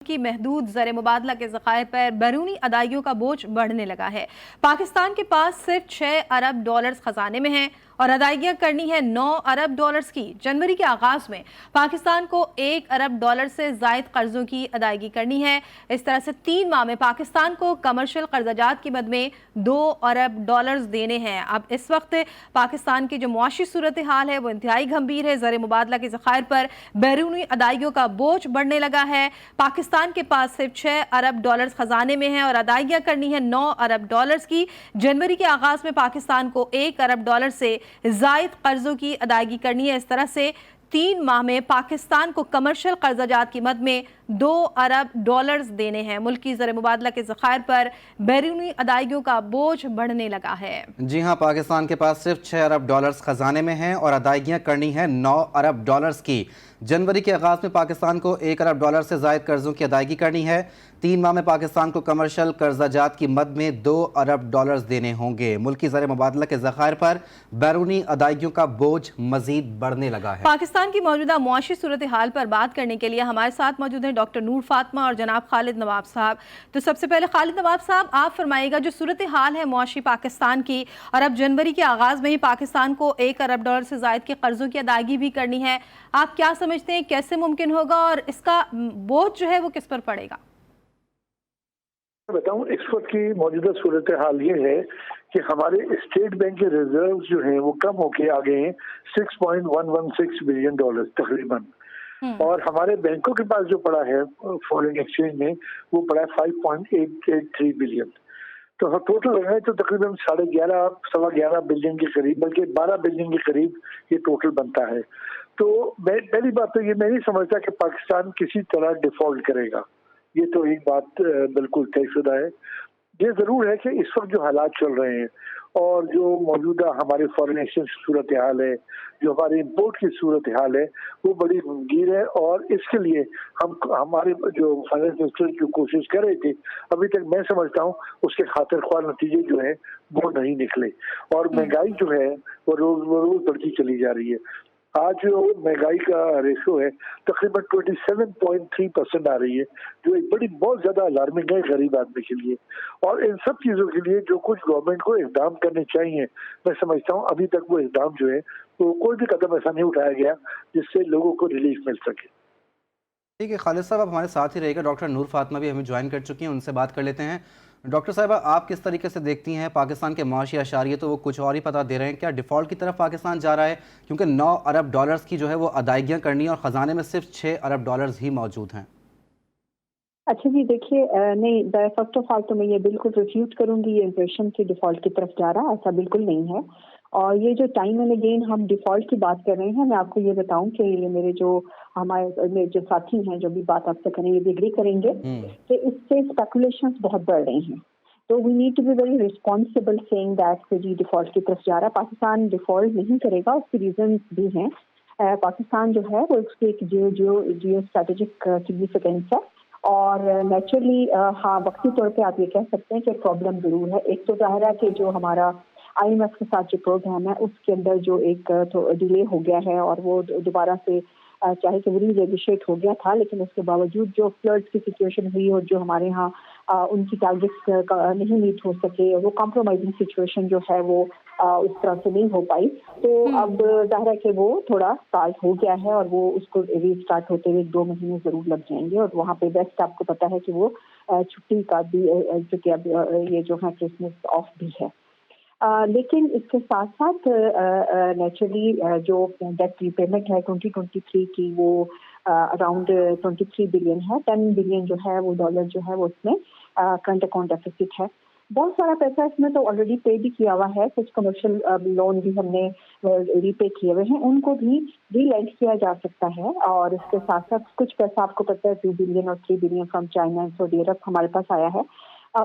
की महदूद ज़र मुबादला के ज़खायर पर बैरूनी अदाइयों का बोझ बढ़ने लगा है। पाकिस्तान के पास सिर्फ 6 अरब डॉलर्स खजाने में हैं और अदायगियाँ करनी है 9 अरब डॉलर्स की। जनवरी के आगाज में पाकिस्तान को 1 अरब डॉलर से ज़ायद कर्जों की अदायगी करनी है। इस तरह से 3 माह में पाकिस्तान को कमर्शियल कर्जाजात की मद में 2 अरब डॉलर्स देने हैं। अब इस वक्त पाकिस्तान की जो मुआशी सूरत हाल है वो इंतहाई गंभीर है। ज़र मुबादला के ज़खायर पर बैरूनी अदायगियों का बोझ बढ़ने लगा है। पाकिस्तान के पास सिर्फ 6 अरब डॉलर्स खजाने में हैं और अदायगियाँ करनी है 9 अरब डॉलर्स की। जनवरी के आगाज में पाकिस्तान को 1 अरब डॉलर से ज़ायद कर्जों की अदायगी करनी है। इस तरह से 3 माह में पाकिस्तान को कमर्शियल कर्जाजात की मद में 2 अरब डॉलर्स देने हैं। मुल्की ज़र मुबादला के ज़खायर पर बैरूनी अदायगियों का बोझ बढ़ने लगा है। जी हाँ, पाकिस्तान के पास सिर्फ 6 अरब डॉलर्स खजाने में हैं और अदायगियाँ करनी है 9 अरब डॉलर्स की। जनवरी के आगाज में पाकिस्तान को 1 अरब डॉलर से ज़ायद कर्जों की अदायगी करनी है। 3 माह में पाकिस्तान को कमर्शियल कर्जाजात की मद में 2 अरब डॉलर्स देने होंगे। मुल्की ज़र मुबादला के ज़खायर पर बैरूनी अदायगियों का बोझ मजीद बढ़ने लगा है। पाकिस्तान की मौजूदा मुआशी सूरत हाल पर बात करने के लिए हमारे साथ मौजूद हैं डॉक्टर नूर फातमा और जनाब खालिद नवाब साहब। तो सबसे पहले खालिद नवाब साहब, आप फरमाइएगा, जो सूरत हाल है मुआशी पाकिस्तान की, और अब जनवरी के आगाज में ही पाकिस्तान को 1 अरब डॉलर से ज़ायद के कर्जों की अदायगी भी करनी है, आप क्या समझते हैं कैसे मुमकिन होगा और इसका बोझ जो है वो किस पर पड़ेगा? बताऊं, इस वक्त की मौजूदा सूरत हाल ये है कि हमारे स्टेट बैंक के रिजर्व जो हैं वो कम होके आ गए हैं 6.116 बिलियन डॉलर तकरीबन, और हमारे बैंकों के पास जो पड़ा है फॉरेन एक्सचेंज में वो पड़ा है 5.883 बिलियन। तो टोटल लगाए तो तकरीबन 11.5 बिलियन के करीब, बल्कि 12 बिलियन के करीब ये टोटल बनता है। तो पहली बात तो ये मैं नहीं समझता कि पाकिस्तान किसी तरह डिफॉल्ट करेगा, ये तो एक बात बिल्कुल तयशुदा है। ये जरूर है कि इस वक्त जो हालात चल रहे हैं और जो मौजूदा हमारे फॉरेन एक्सचेंज की सूरत हाल है, जो हमारे इंपोर्ट की सूरत हाल है, वो बड़ी गंभीर है, और इसके लिए हमारे जो फाइनेंस मिनिस्टर जो कोशिश कर रहे थे, अभी तक मैं समझता हूँ उसके खातिर ख्वाह नतीजे जो है वो नहीं निकले, और महंगाई जो है वो रोज बढ़ती चली जा रही है। आज जो महंगाई का रेशो है तकरीबन 27.3% आ रही है, जो एक बहुत ज्यादा अलार्मिंग है गरीब आदमी के लिए। और इन सब चीजों के लिए जो कुछ गवर्नमेंट को इकदाम करने चाहिए, मैं समझता हूँ अभी तक वो इकदाम जो है तो कोई भी कदम ऐसा नहीं उठाया गया जिससे लोगों को रिलीफ मिल सके। ठीक है खालिद साहब, आप हमारे साथ ही रहेगा। डॉक्टर नूर फातमा भी हमें ज्वाइन कर चुकी हैं, उनसे बात कर लेते हैं। डॉक्टर साहब, आप किस तरीके से देखती हैं पाकिस्तान के माशी अशारिये तो वो कुछ और ही पता दे रहे हैं, क्या डिफ़ॉल्ट की तरफ पाकिस्तान जा रहा है? क्योंकि 9 अरब डॉलर्स की जो है वो अदायगियाँ करनी है और ख़जाने में सिर्फ 6 अरब डॉलर्स ही मौजूद हैं। अच्छा जी, देखिए, नहीं, फर्स्ट ऑफ ऑल तो मैं ये बिल्कुल रिफ्यूज करूंगी ये इम्प्रेशन की डिफॉल्ट की तरफ जा रहा है, ऐसा बिल्कुल नहीं है। और ये जो टाइम एंड अगेन हम डिफॉल्ट की बात कर रहे हैं, मैं आपको ये बताऊं कि ये मेरे जो साथी हैं जो भी बात आपसे करेंगे ये भी एग्री करेंगे कि इससे स्पेकुलेशंस बहुत बढ़ रही हैं। तो we need to be very responsible saying that जी डिफॉल्ट की तरफ जा रहा है। पाकिस्तान डिफॉल्ट नहीं करेगा, उसके रीजन भी हैं। पाकिस्तान जो है वो उसकी एक जियो स्ट्रेटेजिक सिग्निफिकेंस है, और नेचुरली हाँ, वक्ती तौर पे आप ये कह सकते हैं कि प्रॉब्लम जरूर है। एक तो जाहिर है कि जो हमारा IMF के साथ जो प्रोग्राम है उसके अंदर जो एक डिले हो गया है, और वो दोबारा से चाहे कि वो रीनेगोशिएट हो गया था, लेकिन उसके बावजूद जो फ्लड्स की सिचुएशन हुई और जो हमारे यहाँ उनकी टारगेट्स नहीं मीट हो सके, वो कॉम्प्रोमाइजिंग सिचुएशन जो है वो उस तरह से नहीं हो पाई। तो अब जाहिर है कि वो थोड़ा स्टार्ट हो गया है, और वो उसको रीस्टार्ट होते हुए 2 महीने जरूर लग जाएंगे। और वहाँ पे बेस्ट आपको पता है कि वो छुट्टी का भी जो कि अब ये जो है क्रिसमस ऑफ भी है। लेकिन इसके साथ साथ नेचुरली जो डेट रीपेमेंट है 2023 की वो अराउंड 23 बिलियन है। 10 बिलियन जो है वो डॉलर जो है वो उसमें करंट अकाउंट डेफिसिट है। बहुत सारा पैसा इसमें तो ऑलरेडी पे भी किया हुआ है, कुछ कमर्शियल लोन भी हमने रीपे किए हुए हैं, उनको भी रीलेंड किया जा सकता है। और इसके साथ साथ कुछ पैसा आपको पता है 2 बिलियन और 3 billion from China and Saudi Arab हमारे पास आया है,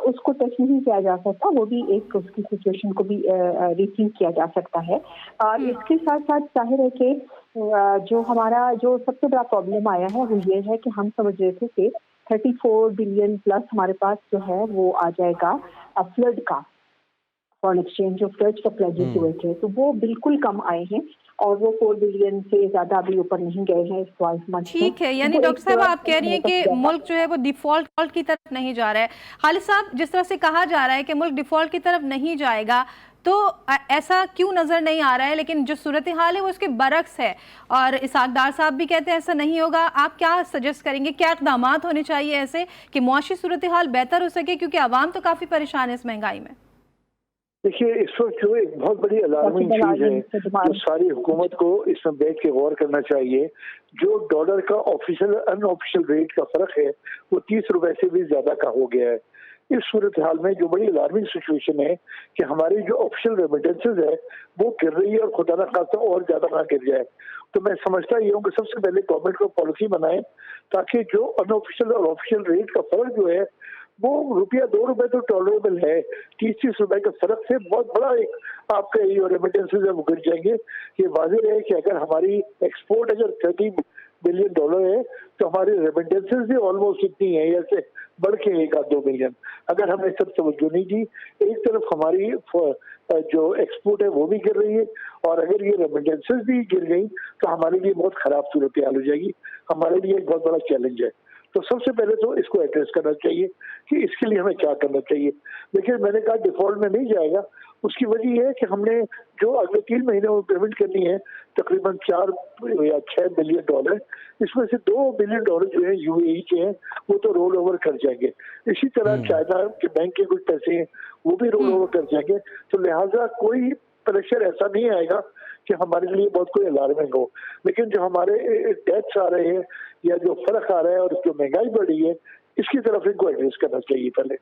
उसको टच नहीं किया जा सकता, वो भी एक उसकी सिचुएशन को भी रीथिंक किया जा सकता है। और इसके साथ साथ जाहिर है कि जो हमारा जो सबसे बड़ा प्रॉब्लम आया है वो ये है कि हम समझ रहे थे कि 34 बिलियन प्लस हमारे पास जो है वो आ जाएगा फ्लड का फॉरेन एक्सचेंज जो फ्लड का प्लेजेस हुए थे, तो वो बिल्कुल कम आए हैं और वो 4 बिलियन से ज्यादा अभी ऊपर नहीं गए हैं इस 12 मंथ। ठीक है, यानी डॉक्टर साहब आप कह रही हैं कि मुल्क जो है वो डिफॉल्ट की तरफ नहीं जा रहा है। खालिद साहब, जिस तरह से कहा जा रहा है कि मुल्क डिफॉल्ट की तरफ नहीं जाएगा, तो ऐसा क्यों नजर नहीं आ रहा है? लेकिन जो सूरत हाल है वो इसके बरक्स है, और इसाकदार साहब भी कहते हैं ऐसा नहीं होगा। आप क्या सजेस्ट करेंगे, क्या इक़दामात होने चाहिए ऐसे कि मुआशी सूरत हाल बेहतर हो सके, क्योंकि आवाम तो काफी परेशान है इस महंगाई में? देखिए, इस वक्त जो एक बहुत बड़ी अलार्मिंग चीज है जो सारी हुकूमत को इसमें बैठ के गौर करना चाहिए। जो डॉलर का ऑफिशियल अनऑफिशियल रेट का फर्क है वो 30 रुपए से भी ज्यादा का हो गया है। इस सूरत हाल में जो बड़ी अलार्मिंग सिचुएशन है कि हमारी जो ऑफिशियल रेमिटेंसेज है वो गिर रही है, और खुदा ना खास्ता और ज्यादा ना गिर जाए। तो मैं समझता ये हूँ कि सबसे पहले गवर्नमेंट को पॉलिसी बनाए ताकि जो अनऑफिशियल और ऑफिशियल रेट का फर्क जो है वो रुपया 2 रुपए तो टॉलरेबल है, 30-30 रुपए के फर्क से बहुत बड़ा एक आपका ये रेमिटेंसेज है वो गिर जाएंगे। ये वाजिब है कि अगर हमारी एक्सपोर्ट अगर 30 बिलियन डॉलर है तो हमारी रेमिटेंसेज भी ऑलमोस्ट इतनी है, जैसे बढ़ के 1-2 बिलियन। अगर हमने सब तवज्जो नहीं दी, एक तरफ हमारी जो एक्सपोर्ट है वो भी गिर रही है, और अगर ये रेमिटेंसेज भी गिर गई तो हमारे लिए बहुत खराब सूरत हाल हो जाएगी। हमारे लिए एक बहुत बड़ा चैलेंज है। तो सबसे पहले तो इसको एड्रेस करना चाहिए कि इसके लिए हमें क्या करना चाहिए। देखिए, मैंने कहा डिफॉल्ट में नहीं जाएगा, उसकी वजह यह है कि हमने जो अगले 3 महीने में पेमेंट करनी है तकरीबन 4 या 6 बिलियन डॉलर, इसमें से 2 बिलियन डॉलर जो है यूएई के हैं वो तो रोल ओवर कर जाएंगे। इसी तरह चाइना के बैंक के कुछ पैसे हैं वो भी रोल ओवर कर जाएंगे। तो लिहाजा कोई प्रेशर ऐसा नहीं आएगा कि हमारे लिए बहुत कोई अलार्मिंग हो। लेकिन जो हमारे डेट्स आ रहे हैं या जो फर्क आ रहा है और जो महंगाई बढ़ी है, इसकी तरफ इनको एड्रेस करना चाहिए पहले।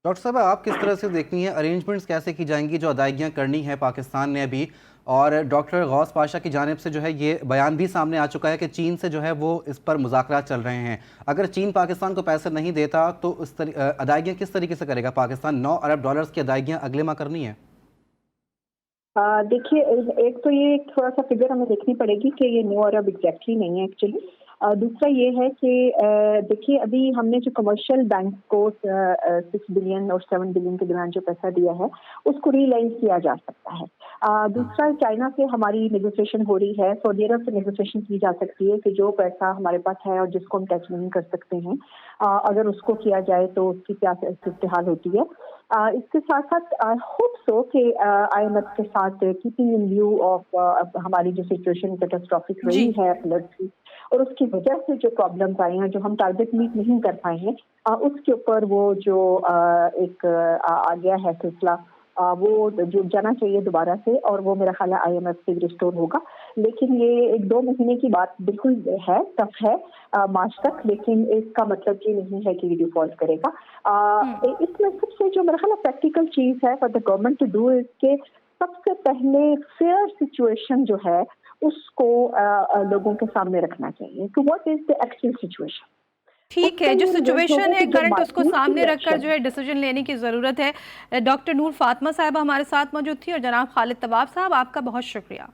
डॉक्टर साहब, आप किस तरह से देखती हैं, अरेंजमेंट्स कैसे की जाएंगी जो अदायगियाँ करनी है पाकिस्तान ने अभी? और डॉक्टर गौस पाशा की जानिब से जो है ये बयान भी सामने आ चुका है कि चीन से जो है वो इस पर मुज़ाकरात चल रहे हैं। अगर चीन पाकिस्तान को पैसे नहीं देता तो अदायगियाँ किस तरीके से करेगा पाकिस्तान? 9 अरब डॉलर्स की अदायगियाँ अगले माह करनी है। देखिए, एक तो ये थोड़ा सा फिगर हमें देखनी पड़ेगी कि ये 9 अरब एग्जैक्टली नहीं है एक्चुअली। दूसरा ये है कि देखिए, अभी हमने जो कमर्शियल बैंक को 6 बिलियन और 7 बिलियन के दरमियान जो पैसा दिया है उसको रिलाइज किया जा सकता है। दूसरा, चाइना से हमारी नेगोशिएशन हो रही है, सऊदी अरब से नेगोशिएशन की जा सकती है कि जो पैसा हमारे पास है और जिसको हम टैक्स नहीं कर सकते हैं, अगर उसको किया जाए तो उसकी क्या हाल होती है। इसके साथ साथ आई होप सो कि IMF के साथ कीपिंग इन व्यू ऑफ हमारी जो सिचुएशन कैटास्ट्रॉफिक रही है फ्लड की, और उसकी वजह से जो प्रॉब्लम्स आई हैं, जो हम टारगेट मीट नहीं कर पाए हैं, उसके ऊपर वो जो एक आ गया है सिलसिला, वो जो जाना चाहिए दोबारा से, और वो मेरा ख्याल है IMF से रिस्टोर होगा। लेकिन ये 1-2 महीने की बात बिल्कुल है, टफ है मार्च तक, लेकिन इसका मतलब ये नहीं है कि डिफॉल्ट करेगा। इसमें सबसे जो मेरा ख्याल प्रैक्टिकल चीज है for the government to do is के सबसे पहले फेयर सिचुएशन जो है उसको लोगों के सामने रखना चाहिए कि what is the actual situation. ठीक है, जो सिचुएशन है करंट उसको सामने रखकर जो है डिसीजन लेने की ज़रूरत है। डॉक्टर नूर फातिमा साहब हमारे साथ मौजूद थी, और जनाब खालिद तवाब साहब, आपका बहुत शुक्रिया।